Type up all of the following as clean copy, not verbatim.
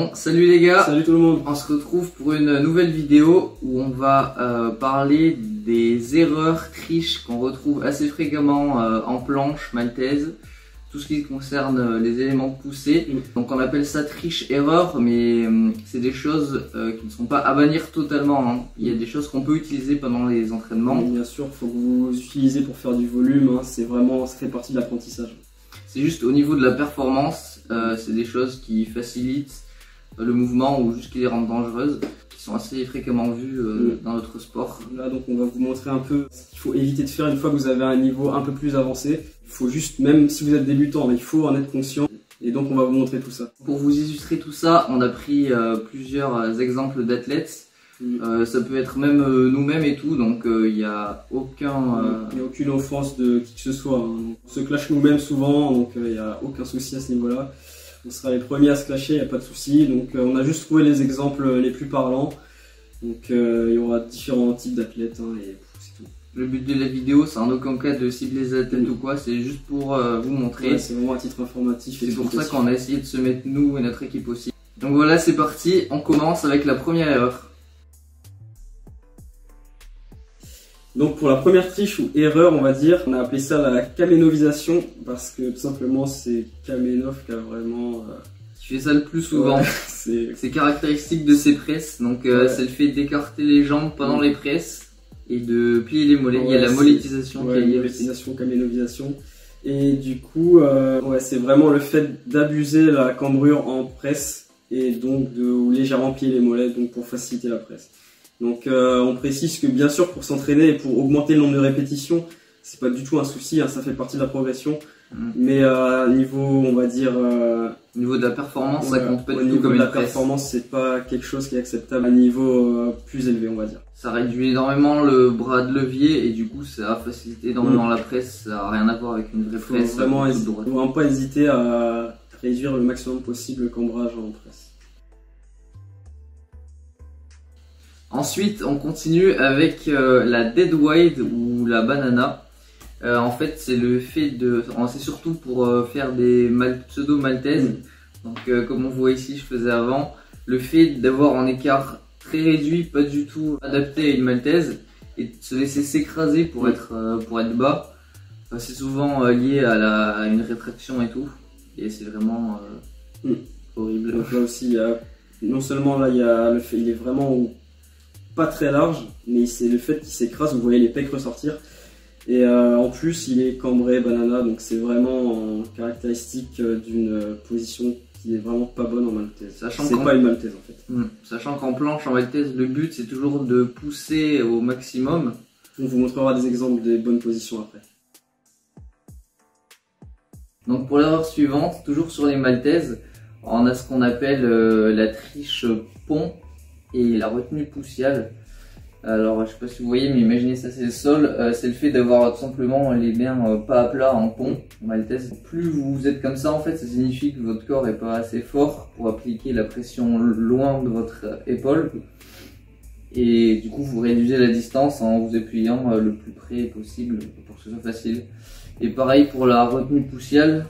Bon, salut les gars. Salut tout le monde. On se retrouve pour une nouvelle vidéo où on va parler des erreurs triches qu'on retrouve assez fréquemment en planche maltaise, tout ce qui concerne les éléments poussés. Donc on appelle ça triche-erreur, mais c'est des choses qui ne sont pas à bannir totalement, hein. Il y a des choses qu'on peut utiliser pendant les entraînements. Bien sûr, il faut que vous utilisez pour faire du volume, hein. Ça fait partie de l'apprentissage. C'est juste au niveau de la performance, c'est des choses qui facilitent le mouvement ou juste qui les rendent dangereuses, qui sont assez fréquemment vues dans notre sport. Là donc on va vous montrer un peu ce qu'il faut éviter de faire une fois que vous avez un niveau un peu plus avancé. Il faut juste, même si vous êtes débutant, il faut en être conscient. Et donc on va vous montrer tout ça. Pour vous illustrer tout ça, on a pris plusieurs exemples d'athlètes. Ça peut être même nous-mêmes et tout, donc il n'y a aucune offense de qui que ce soit, hein. On se clash nous-mêmes souvent, donc il n'y a aucun souci à ce niveau-là. On sera les premiers à se clasher, il n'y a pas de souci. Donc on a juste trouvé les exemples les plus parlants. Donc il y aura différents types d'athlètes, hein, et c'est tout. Le but de la vidéo, c'est en aucun cas de cibler les athlètes ou quoi, c'est juste pour vous montrer. Ouais, c'est vraiment à titre informatif. C'est pour ça qu'on a essayé de se mettre nous et notre équipe aussi. Donc voilà, c'est parti, on commence avec la première erreur. Donc pour la première triche ou erreur, on va dire, on a appelé ça la kaménovisation parce que tout simplement c'est Kamenov qui a vraiment... Qui fait ça le plus souvent. Ouais, c'est caractéristique de ses presses, donc c'est le fait d'écarter les jambes pendant les presses et de plier les mollets. Il y a la monétisation qui est liée. Monétisation, kaménovisation. Et du coup, c'est vraiment le fait d'abuser la cambrure en presse et donc de légèrement plier les mollets donc pour faciliter la presse. Donc on précise que bien sûr pour s'entraîner et pour augmenter le nombre de répétitions, c'est pas du tout un souci, hein, ça fait partie de la progression. Mais niveau, on va dire, au niveau de la performance, ça compte pas du tout comme une presse. La presse. performance, c'est pas quelque chose qui est acceptable à un niveau plus élevé, on va dire. Ça réduit énormément le bras de levier et du coup ça a facilité énormément la presse. Ça a rien à voir avec une vraie presse. Faut vraiment pas hésiter à réduire le maximum possible le cambrage en presse. Ensuite, on continue avec la dead wide ou la banana. En fait, c'est le fait de, c'est surtout pour faire des pseudo maltaises. Donc, comme on voit ici, je faisais avant, le fait d'avoir un écart très réduit, pas du tout adapté à une maltaise, et de se laisser s'écraser pour être bas. Enfin, c'est souvent lié à une rétraction et tout, et c'est vraiment horrible. Donc là aussi, il y a, non seulement là, il y a le fait, il est vraiment pas très large, mais c'est le fait qu'il s'écrase, vous voyez les pecs ressortir. Et en plus, il est cambré banana, donc c'est vraiment caractéristique d'une position qui est vraiment pas bonne en maltaise. C'est pas une maltaise en fait. Sachant qu'en planche, en maltaise, le but c'est toujours de pousser au maximum. On vous montrera des exemples des bonnes positions après. Donc pour l'erreur suivante, toujours sur les maltaises, on a ce qu'on appelle la triche pont et la retenue poussiale. Alors je sais pas si vous voyez, mais imaginez ça, c'est le sol, c'est le fait d'avoir tout simplement les mains pas à plat en pont en maltaise. Plus vous êtes comme ça, en fait, ça signifie que votre corps est pas assez fort pour appliquer la pression loin de votre épaule. Et du coup vous réduisez la distance en vous appuyant le plus près possible pour que ce soit facile. Et pareil pour la retenue poussiale.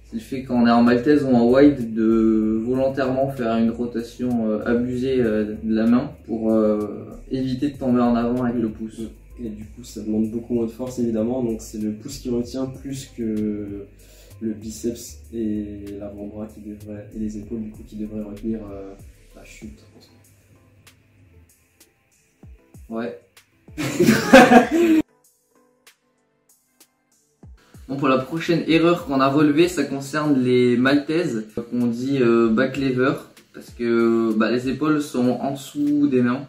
C'est le fait quand on est en maltaise ou en wide de volontairement faire une rotation abusée de la main pour éviter de tomber en avant avec le pouce. Et du coup ça demande beaucoup moins de force évidemment, donc c'est le pouce qui retient plus que le biceps et l'avant-bras et les épaules du coup qui devraient retenir la chute. Ouais. Bon, pour la prochaine erreur qu'on a relevée, ça concerne les maltaises, qu'on dit back lever, parce que les épaules sont en dessous des mains.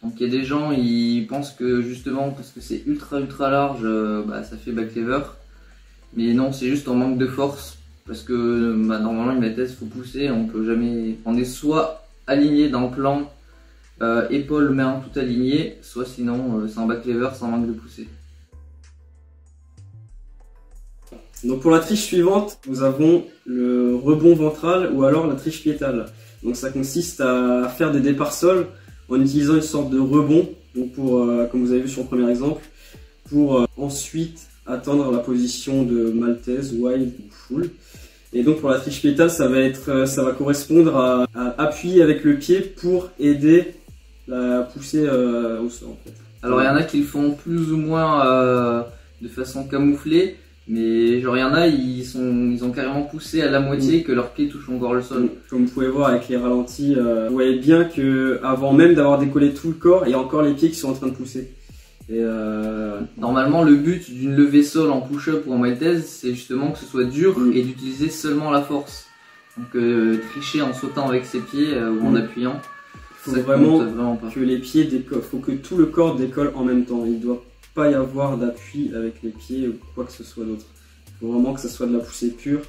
Donc il y a des gens, ils pensent que justement parce que c'est ultra large, ça fait back lever. Mais non, c'est juste en manque de force, parce que normalement une maltaise faut pousser, on peut jamais. On est soit aligné dans le plan, épaules, mains tout alignées, soit sinon c'est en back lever sans manque de pousser. Donc pour la triche suivante, nous avons le rebond ventral ou alors la triche piétale. Donc ça consiste à faire des départs sol en utilisant une sorte de rebond, donc comme vous avez vu sur le premier exemple, pour ensuite atteindre la position de maltaise, wide ou full. Et donc pour la triche pétale, ça va correspondre à appuyer avec le pied pour aider la poussée au sol en fait. Alors il y en a qui le font plus ou moins de façon camouflée, mais genre il y en a, ils ont carrément poussé à la moitié que leurs pieds touchent encore le sol. Comme vous pouvez voir avec les ralentis, vous voyez bien que avant même d'avoir décollé tout le corps, il y a encore les pieds qui sont en train de pousser. Et normalement, le but d'une levée sol en push-up ou en maltaise, c'est justement que ce soit dur et d'utiliser seulement la force. Donc tricher en sautant avec ses pieds ou en appuyant. Il faut vraiment que les pieds décollent, faut que tout le corps décolle en même temps. Il ne doit pas y avoir d'appui avec les pieds ou quoi que ce soit d'autre. Il faut vraiment que ça soit de la poussée pure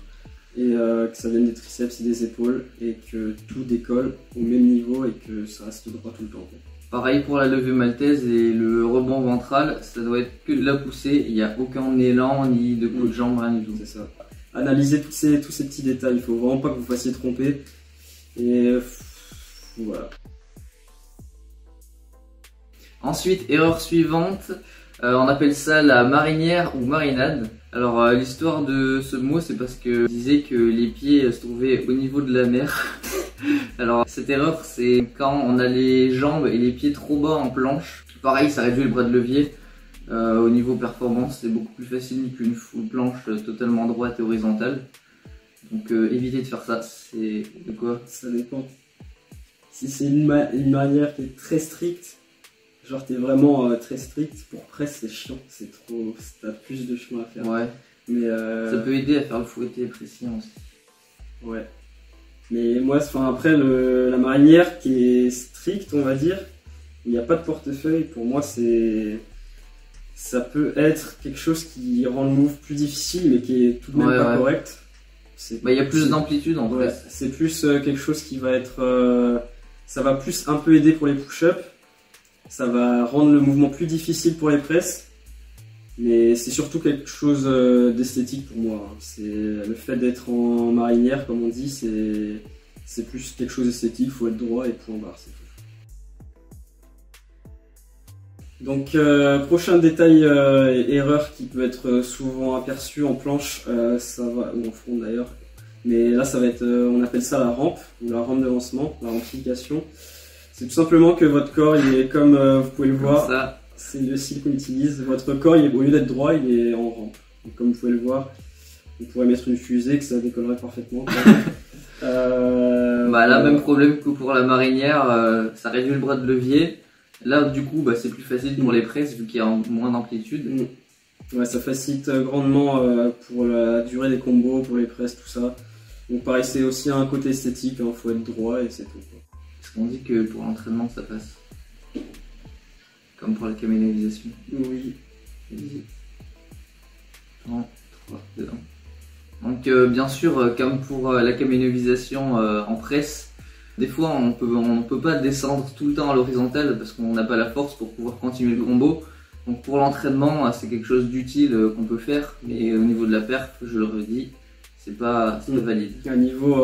et que ça vienne des triceps et des épaules et que tout décolle au même niveau et que ça reste droit tout le temps. Pareil pour la levée maltaise et le rebond ventral, ça doit être que de la poussée, il n'y a aucun élan ni de coup de jambe, rien du tout. C'est ça. Analysez tous ces petits détails, il ne faut vraiment pas que vous fassiez tromper. Et voilà. Ensuite, erreur suivante, on appelle ça la marinière ou marinade. Alors l'histoire de ce mot, c'est parce que disait que les pieds se trouvaient au niveau de la mer. Alors cette erreur, c'est quand on a les jambes et les pieds trop bas en planche. Pareil, ça réduit le bras de levier. Au niveau performance, c'est beaucoup plus facile qu'une planche totalement droite et horizontale. Donc évitez de faire ça. C'est de quoi? Ça dépend. Si c'est une manière qui est très stricte, genre t'es vraiment très strict, pour presse c'est chiant, c'est trop, t'as plus de chemin à faire. Ouais. Mais ça peut aider à faire le fouetté précis aussi. Ouais. Mais moi, après la marinière qui est stricte, on va dire, il n'y a pas de portefeuille, pour moi ça peut être quelque chose qui rend le move plus difficile mais qui est tout de même pas correct. Il y a plus d'amplitude en fait. C'est plus quelque chose qui va être... ça va plus un peu aider pour les push-ups. Ça va rendre le mouvement plus difficile pour les presses, mais c'est surtout quelque chose d'esthétique pour moi. C'est le fait d'être en marinière, comme on dit, c'est plus quelque chose d'esthétique. Il faut être droit et point barre, c'est tout. Donc prochain détail erreur qui peut être souvent aperçu en planche, ça va, ou en front d'ailleurs, mais là ça va être, on appelle ça la rampe ou la rampe de lancement, la rampification. C'est tout simplement que votre corps, il est comme vous pouvez le voir, c'est le style qu'on utilise. Votre corps, au lieu d'être droit, il est en rampe. Donc, comme vous pouvez le voir, on pourrait mettre une fusée que ça décollerait parfaitement. Là, même problème que pour la marinière, ça réduit le bras de levier. Là, du coup, c'est plus facile pour les presses vu qu'il y a moins d'amplitude. Ouais, ça facilite grandement pour la durée des combos, pour les presses, tout ça. Donc pareil, c'est aussi un côté esthétique, il faut être droit et c'est tout. Est-ce qu'on dit que pour l'entraînement ça passe? Comme pour la caménovisation? Oui. 3, 2, 1. Donc bien sûr, comme pour la caménovisation en presse, des fois on peut pas descendre tout le temps à l'horizontale parce qu'on n'a pas la force pour pouvoir continuer le combo. Donc pour l'entraînement, c'est quelque chose d'utile qu'on peut faire, mais au niveau de la perf, je le redis, c'est pas valide. À un niveau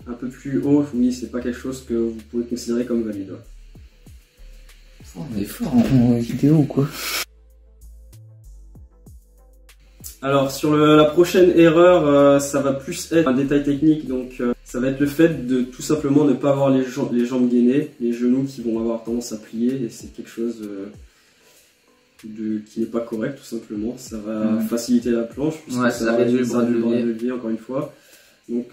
un peu plus haut, oui, c'est pas quelque chose que vous pouvez considérer comme valide. On est fort en vidéo ou quoi? Alors sur la prochaine erreur, ça va plus être un détail technique, donc ça va être le fait de tout simplement ne pas avoir les jambes gainées, les genoux qui vont avoir tendance à plier, et c'est quelque chose qui n'est pas correct tout simplement. Ça va faciliter la planche, puisque ça réduit le bras de levier encore une fois. Donc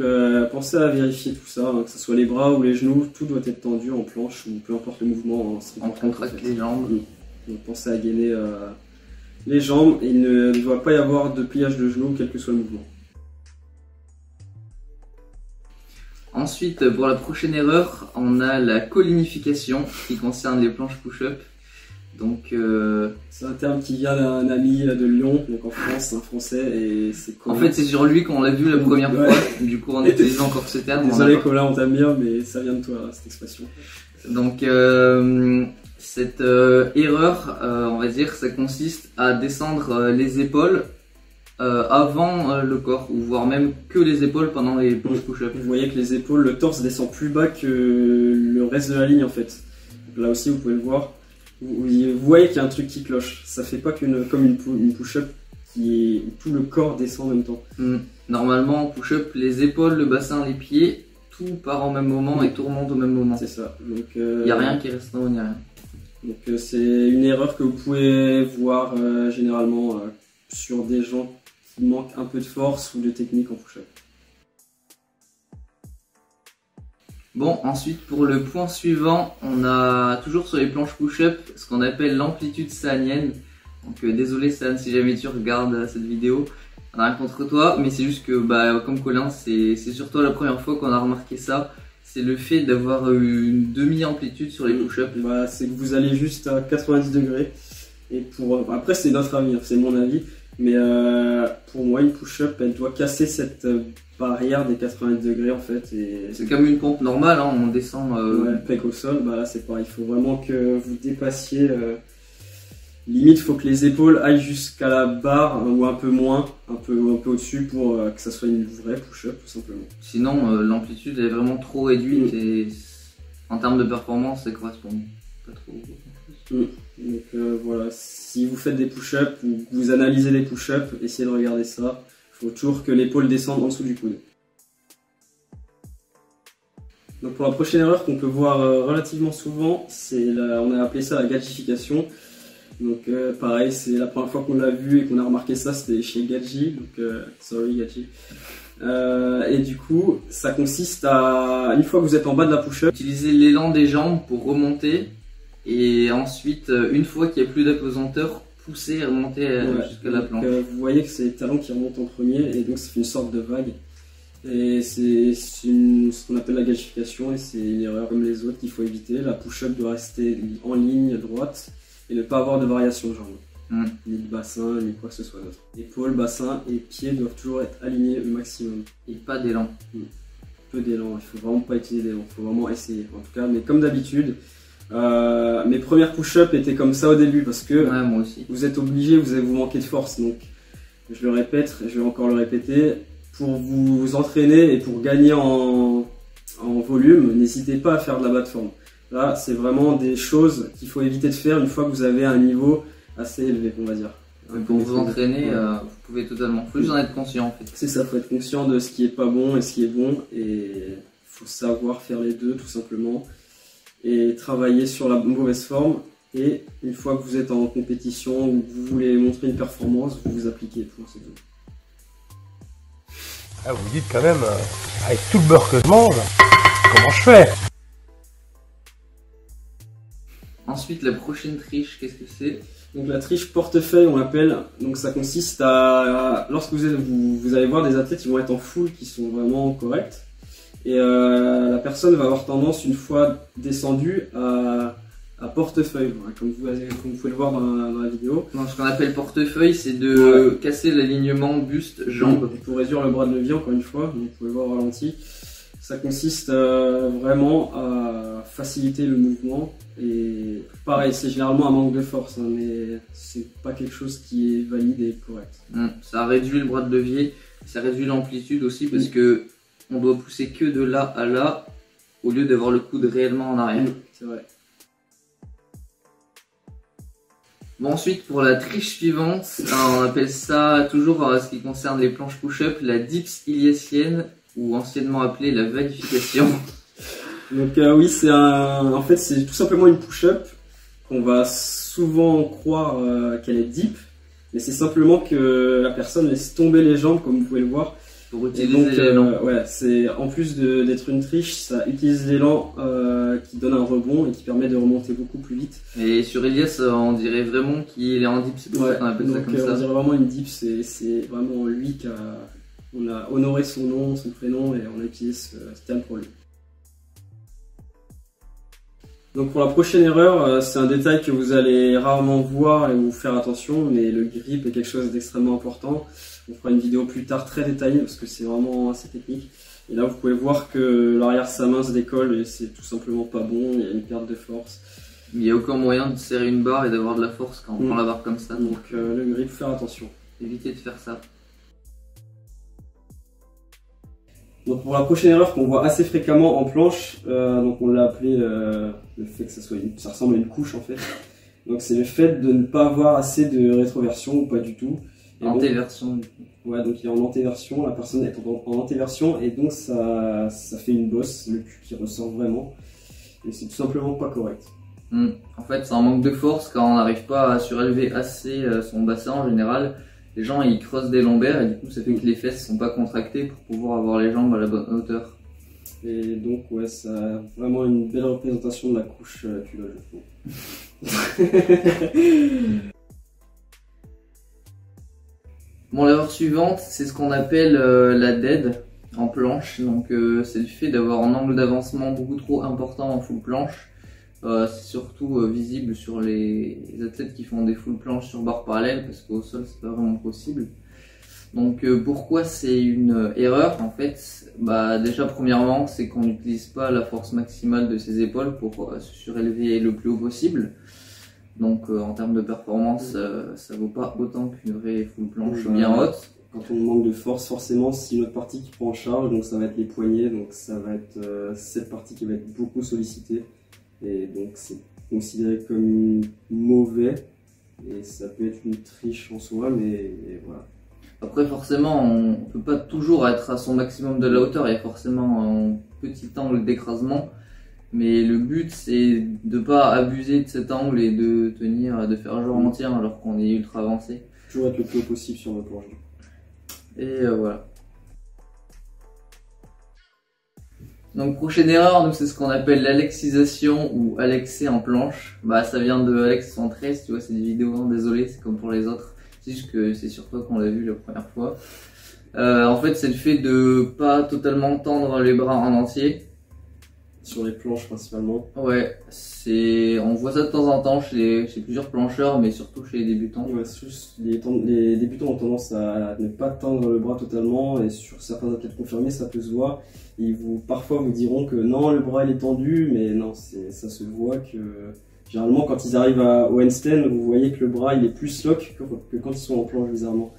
pensez à vérifier tout ça, que ce soit les bras ou les genoux, tout doit être tendu en planche ou peu importe le mouvement. On contracte les jambes. Donc pensez à gainer les jambes et il ne doit pas y avoir de pliage de genoux quel que soit le mouvement. Ensuite, pour la prochaine erreur, on a la collinification qui concerne les planches push-up. Donc c'est un terme qui vient d'un ami de Lyon, donc en France, un français, et c'est en fait c'est sur lui qu'on l'a vu la première fois, du coup on utilise encore ce terme. Désolé Colin, on t'aime bien, mais ça vient de toi cette expression. Donc cette erreur, on va dire, ça consiste à descendre les épaules avant le corps, ou voire même que les épaules pendant les planches push-up. Vous voyez que les épaules, le torse descend plus bas que le reste de la ligne en fait. Donc là aussi vous pouvez le voir. Vous voyez qu'il y a un truc qui cloche. Ça fait pas comme une push-up où tout le corps descend en même temps. Normalement en push-up, les épaules, le bassin, les pieds, tout part en même moment et tout remonte au même moment. C'est ça. Donc il n'y a rien qui reste en haut, il n'y a rien. Donc c'est une erreur que vous pouvez voir généralement sur des gens qui manquent un peu de force ou de technique en push-up. Bon, ensuite pour le point suivant, on a toujours sur les planches push-up ce qu'on appelle l'amplitude sahanienne. Donc désolé San si jamais tu regardes cette vidéo, on n'a rien contre toi, mais c'est juste que comme Colin, c'est surtout la première fois qu'on a remarqué ça. C'est le fait d'avoir une demi-amplitude sur les push-up. C'est que vous allez juste à 90 degrés. Et après c'est notre avis, c'est mon avis. Mais pour moi une push-up elle doit casser cette barrière des 90 degrés en fait. C'est comme une pompe normale, hein, on descend... pec au sol, là c'est pareil. Il faut vraiment que vous dépassiez... Limite, il faut que les épaules aillent jusqu'à la barre ou un peu moins, un peu au-dessus pour que ça soit une vraie push-up tout simplement. Sinon, l'amplitude est vraiment trop réduite et en termes de performance, ça correspond pas trop. Donc voilà, si vous faites des push-ups ou que vous analysez les push-ups, essayez de regarder ça. Il faut toujours que l'épaule descende en dessous du coude. Donc pour la prochaine erreur qu'on peut voir relativement souvent, on a appelé ça la gadgification. Donc pareil, c'est la première fois qu'on l'a vu et qu'on a remarqué ça, c'était chez Gadji, donc sorry Gadji. Et du coup, ça consiste à, une fois que vous êtes en bas de la push-up, utiliser l'élan des jambes pour remonter et ensuite, une fois qu'il n'y a plus d'apesanteur, pousser et remonter jusqu'à la planche. Vous voyez que c'est les talons qui remontent en premier et donc ça fait une sorte de vague. Et c'est ce qu'on appelle la gadgification et c'est une erreur comme les autres qu'il faut éviter. La push-up doit rester en ligne droite et ne pas avoir de variation de jambes, ni de bassin, ni quoi que ce soit d'autre. Épaules, bassin et pieds doivent toujours être alignés au maximum. Et pas d'élan. Peu d'élan, il faut vraiment pas utiliser d'élan, il faut vraiment essayer en tout cas. Mais comme d'habitude, mes premières push-up étaient comme ça au début parce que moi aussi. Vous êtes obligé, vous allez vous manquer de force. Donc je le répète, je vais encore le répéter, pour vous entraîner et pour gagner en volume, n'hésitez pas à faire de la bas de forme. Là, c'est vraiment des choses qu'il faut éviter de faire une fois que vous avez un niveau assez élevé, on va dire. Pour vous entraîner, vous pouvez totalement. Il faut juste en être conscient en fait. C'est ça, il faut être conscient de ce qui est pas bon et ce qui est bon. Et il faut savoir faire les deux tout simplement. Et travailler sur la mauvaise forme. Et une fois que vous êtes en compétition ou que vous voulez montrer une performance, vous vous appliquez. C'est tout. Ah, vous dites quand même, avec tout le beurre que je mange, comment je fais? Ensuite, la prochaine triche, qu'est-ce que c'est? Donc la triche portefeuille, on l'appelle. Donc ça consiste à, lorsque vous allez voir des athlètes qui vont être en full, qui sont vraiment corrects, et la personne va avoir tendance, une fois descendue, à portefeuille, comme vous pouvez le voir dans la vidéo. Non, ce qu'on appelle portefeuille, c'est de casser l'alignement buste-jambe. Pour réduire le bras de levier, encore une fois, vous pouvez voir au ralenti. Ça consiste vraiment à faciliter le mouvement. Et pareil, c'est généralement un manque de force, mais c'est pas quelque chose qui est valide et correct. Ça réduit le bras de levier, ça réduit l'amplitude aussi parce que on doit pousser que de là à là au lieu d'avoir le coude réellement en arrière. C'est vrai. Bon, ensuite pour la triche suivante, on appelle ça toujours ce qui concerne les planches push-up, la dips iliacienne ou anciennement appelée la vagification. Donc oui, en fait c'est tout simplement une push-up qu'on va souvent croire qu'elle est deep, mais c'est simplement que la personne laisse tomber les jambes comme vous pouvez le voir. Pour utiliser l'élan. C'est en plus d'être une triche, ça utilise l'élan qui donne un rebond et qui permet de remonter beaucoup plus vite. Et sur Elias, on dirait vraiment qu'il est en dip, c'est pour ça qu'on appelle ça comme ça. On dirait vraiment une dip, c'est vraiment lui on a honoré son nom, son prénom et on a utilisé ce terme pour lui. Donc pour la prochaine erreur, c'est un détail que vous allez rarement voir et vous faire attention, mais le grip est quelque chose d'extrêmement important. On fera une vidéo plus tard très détaillée parce que c'est vraiment assez technique. Et là vous pouvez voir que l'arrière de sa main se décolle et c'est tout simplement pas bon, il y a une perte de force. Il n'y a aucun moyen de serrer une barre et d'avoir de la force quand on prend la barre comme ça. Donc le grip, faut faire attention. Évitez de faire ça. Donc pour la prochaine erreur qu'on voit assez fréquemment en planche, donc on l'a appelé le fait que ça ressemble à une couche en fait. Donc c'est le fait de ne pas avoir assez de rétroversion ou pas du tout. Antéversion. Ouais, donc il est en antéversion, la personne est en antéversion et donc ça fait une bosse, le cul qui ressort vraiment. Et c'est tout simplement pas correct. En fait, c'est un manque de force quand on n'arrive pas à surélever assez son bassin en général. Les gens ils creusent des lombaires et du coup ça fait que les fesses sont pas contractées pour pouvoir avoir les jambes à la bonne hauteur. Et donc ouais, ça a vraiment une belle représentation de la couche culotte, je trouve. Bon, l'erreur suivante, c'est ce qu'on appelle la dead en planche. Donc c'est le fait d'avoir un angle d'avancement beaucoup trop important en full planche. C'est surtout visible sur les athlètes qui font des full planches sur barre parallèle parce qu'au sol c'est pas vraiment possible. Donc pourquoi c'est une erreur en fait? Bah déjà premièrement c'est qu'on n'utilise pas la force maximale de ses épaules pour se surélever le plus haut possible. Donc en termes de performance ça vaut pas autant qu'une vraie full planche bien haute. Quand on manque de force, forcément c'est une autre partie qui prend en charge, donc ça va être les poignets, donc ça va être cette partie qui va être beaucoup sollicitée. Et donc c'est considéré comme mauvais et ça peut être une triche en soi, mais voilà. Après forcément on peut pas toujours être à son maximum de la hauteur, il y a forcément un petit angle d'écrasement, mais le but c'est de pas abuser de cet angle et de tenir, de faire genre entier alors qu'on est ultra avancé. Toujours être le plus haut possible sur notre planche. Et voilà. Donc prochaine erreur, nous c'est ce qu'on appelle l'alexisation ou alexer en planche. Bah ça vient de Alex 113, tu vois, c'est des vidéos, hein, désolé, c'est comme pour les autres. C'est juste que c'est sur toi qu'on l'a vu la première fois. En fait c'est le fait de pas totalement tendre les bras en entier. Sur les planches principalement. Ouais, on voit ça de temps en temps chez plusieurs plancheurs, mais surtout chez les débutants. Ouais, les débutants ont tendance à ne pas tendre le bras totalement et sur certains athlètes confirmés ça peut se voir. Ils parfois vous diront que non, le bras il est tendu, mais non, ça se voit que généralement quand ils arrivent au handstand, vous voyez que le bras il est plus lock que quand ils sont en planche bizarrement.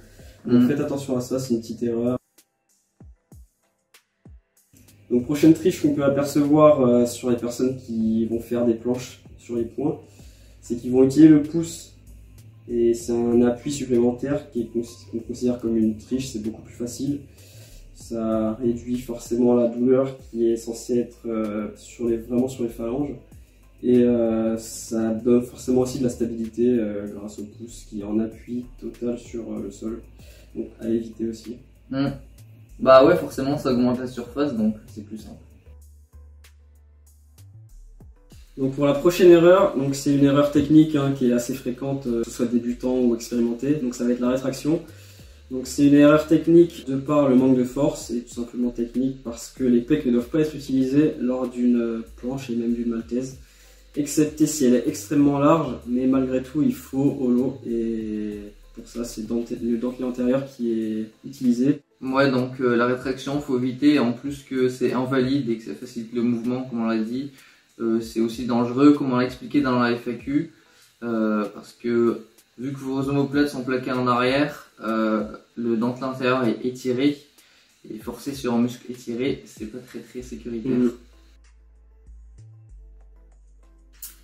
Donc faites attention à ça, c'est une petite erreur. Donc prochaine triche qu'on peut apercevoir sur les personnes qui vont faire des planches sur les points, c'est qu'ils vont utiliser le pouce et c'est un appui supplémentaire qu'on considère comme une triche, c'est beaucoup plus facile. Ça réduit forcément la douleur qui est censée être vraiment sur les phalanges et ça donne forcément aussi de la stabilité grâce au pouce qui est en appui total sur le sol, donc à éviter aussi. Bah ouais, forcément ça augmente la surface, donc c'est plus simple. Donc pour la prochaine erreur, donc c'est une erreur technique qui est assez fréquente, que ce soit débutant ou expérimenté, donc ça va être la rétraction. Donc c'est une erreur technique de par le manque de force et tout simplement technique parce que les pecs ne doivent pas être utilisés lors d'une planche et même d'une maltaise, excepté si elle est extrêmement large, mais malgré tout il faut holo et pour ça c'est le dentelé antérieur qui est utilisé. Ouais, donc la rétraction faut éviter, en plus que c'est invalide et que ça facilite le mouvement comme on l'a dit. C'est aussi dangereux comme on l'a expliqué dans la FAQ parce que vu que vos omoplates sont plaquées en arrière, le dentelé antérieur est étiré et forcer sur un muscle étiré, c'est pas très sécuritaire.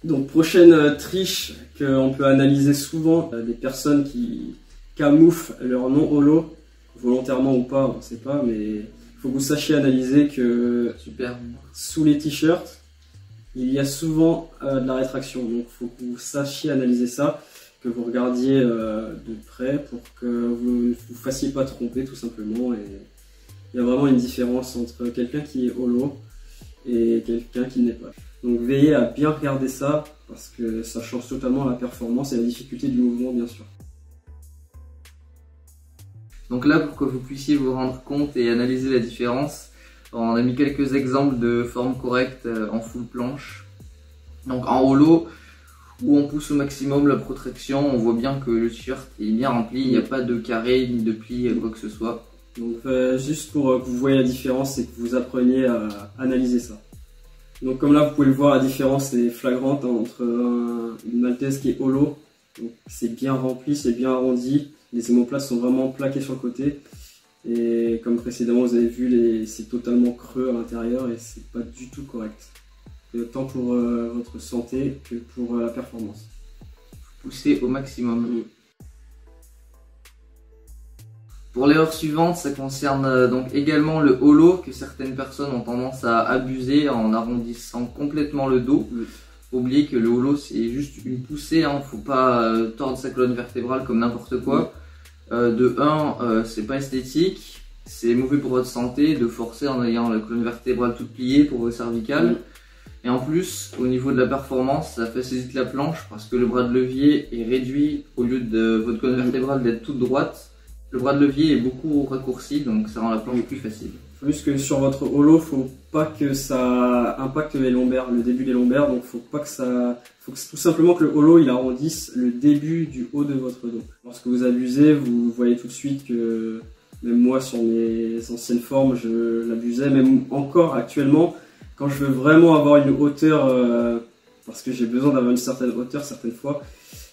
Donc prochaine triche qu'on peut analyser souvent, des personnes qui camouflent leur non holo, volontairement ou pas, on ne sait pas, mais il faut que vous sachiez analyser que sous les t-shirts, il y a souvent de la rétraction, donc il faut que vous sachiez analyser ça, que vous regardiez de près pour que vous ne vous fassiez pas tromper tout simplement. Et il y a vraiment une différence entre quelqu'un qui est holo et quelqu'un qui n'est pas. Donc veillez à bien regarder ça parce que ça change totalement la performance et la difficulté du mouvement bien sûr. Donc là, pour que vous puissiez vous rendre compte et analyser la différence, on a mis quelques exemples de formes correctes en full planche. Donc en holo, où on pousse au maximum la protraction, on voit bien que le t-shirt est bien rempli, il n'y a pas de carré ni de pli, quoi que ce soit. Donc juste pour que vous voyez la différence et que vous appreniez à analyser ça. Donc comme là vous pouvez le voir, la différence est flagrante entre une maltaise qui est holo, donc c'est bien rempli, c'est bien arrondi, les omoplates sont vraiment plaquées sur le côté. Et comme précédemment vous avez vu, c'est totalement creux à l'intérieur et c'est pas du tout correct. Tant pour votre santé que pour la performance. Poussez au maximum. Pour l'erreur suivante, ça concerne donc également le holo, que certaines personnes ont tendance à abuser en arrondissant complètement le dos. Oubliez que le holo c'est juste une poussée, hein, faut pas tordre sa colonne vertébrale comme n'importe quoi. De 1, c'est pas esthétique, c'est mauvais pour votre santé de forcer en ayant la colonne vertébrale toute pliée pour vos cervicales. Et en plus, au niveau de la performance, ça facilite la planche parce que le bras de levier est réduit au lieu de votre colonne vertébrale d'être toute droite. Le bras de levier est beaucoup raccourci, donc ça rend la planche plus facile. Plus que sur votre holo, faut pas que ça impacte les lombaires, le début des lombaires, donc faut tout simplement que le holo il arrondisse le début du haut de votre dos. Lorsque vous abusez, vous voyez tout de suite que même moi sur mes anciennes formes, je l'abusais, même encore actuellement, quand je veux vraiment avoir une hauteur, parce que j'ai besoin d'avoir une certaine hauteur certaines fois,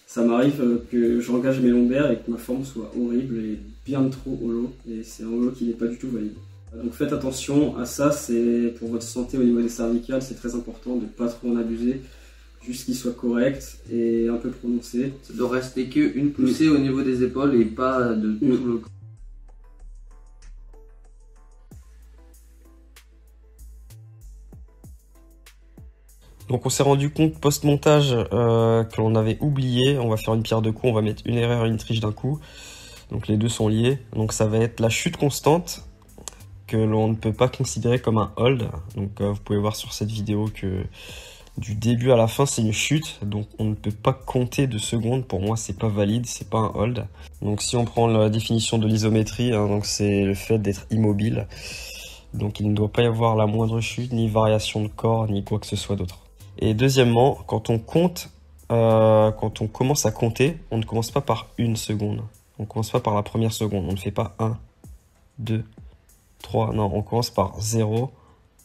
ça m'arrive que j'engage mes lombaires et que ma forme soit horrible et bien trop holo, et c'est un holo qui n'est pas du tout valide. Donc faites attention à ça, c'est pour votre santé au niveau des cervicales, c'est très important de ne pas trop en abuser, juste qu'il soit correct et un peu prononcé. Ça doit rester qu'une poussée au niveau des épaules et pas de tout le corps. Donc on s'est rendu compte post-montage que l'on avait oublié, on va faire une pierre deux coups, on va mettre une erreur et une triche d'un coup. Donc les deux sont liés. Donc ça va être la chute constante que l'on ne peut pas considérer comme un hold. Donc vous pouvez voir sur cette vidéo que du début à la fin c'est une chute. Donc on ne peut pas compter de secondes. Pour moi c'est pas valide, c'est pas un hold. Donc si on prend la définition de l'isométrie, hein, donc c'est le fait d'être immobile. Donc il ne doit pas y avoir la moindre chute, ni variation de corps, ni quoi que ce soit d'autre. Et deuxièmement, quand on compte, quand on commence à compter, on ne commence pas par une seconde. On ne commence pas par la première seconde. On ne fait pas 1, 2, 3. Non, on commence par 0,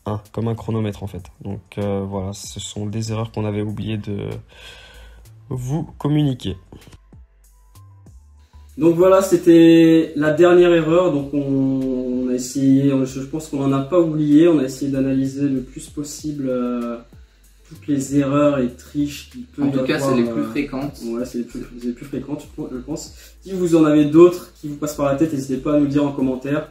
1, comme un chronomètre en fait. Donc voilà, ce sont des erreurs qu'on avait oublié de vous communiquer. Donc voilà, c'était la dernière erreur. Donc on a essayé, je pense qu'on n'en a pas oublié, on a essayé d'analyser le plus possible toutes les erreurs et triches qui peuvent y avoir. En tout cas, c'est les plus fréquentes. Ouais, c'est les plus fréquentes, je pense. Si vous en avez d'autres qui vous passent par la tête, n'hésitez pas à nous dire en commentaire.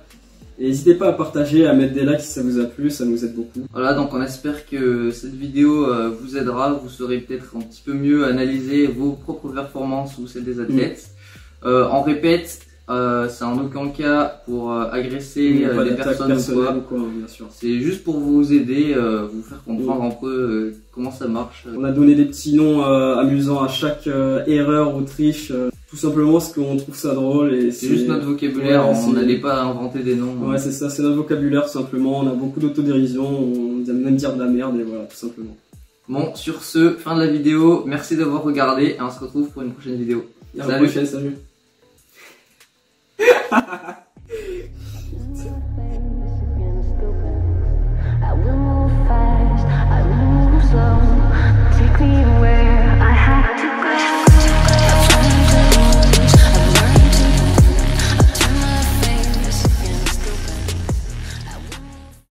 Et n'hésitez pas à partager, à mettre des likes si ça vous a plu, ça nous aide beaucoup. Voilà, donc on espère que cette vidéo vous aidera. Vous saurez peut-être un petit peu mieux analyser vos propres performances ou celles des athlètes. On répète, c'est en aucun cas pour agresser des personnes ou quoi. Bien sûr. C'est juste pour vous aider, vous faire comprendre un peu comment ça marche. On a donné des petits noms amusants à chaque erreur ou triche, tout simplement parce qu'on trouve ça drôle. Et c'est juste notre vocabulaire, on n'allait pas inventer des noms. Ouais, c'est ça, c'est notre vocabulaire tout simplement. On a beaucoup d'autodérision, on aime même dire de la merde et voilà, tout simplement. Bon, sur ce, fin de la vidéo. Merci d'avoir regardé et on se retrouve pour une prochaine vidéo. À la prochaine, salut. I will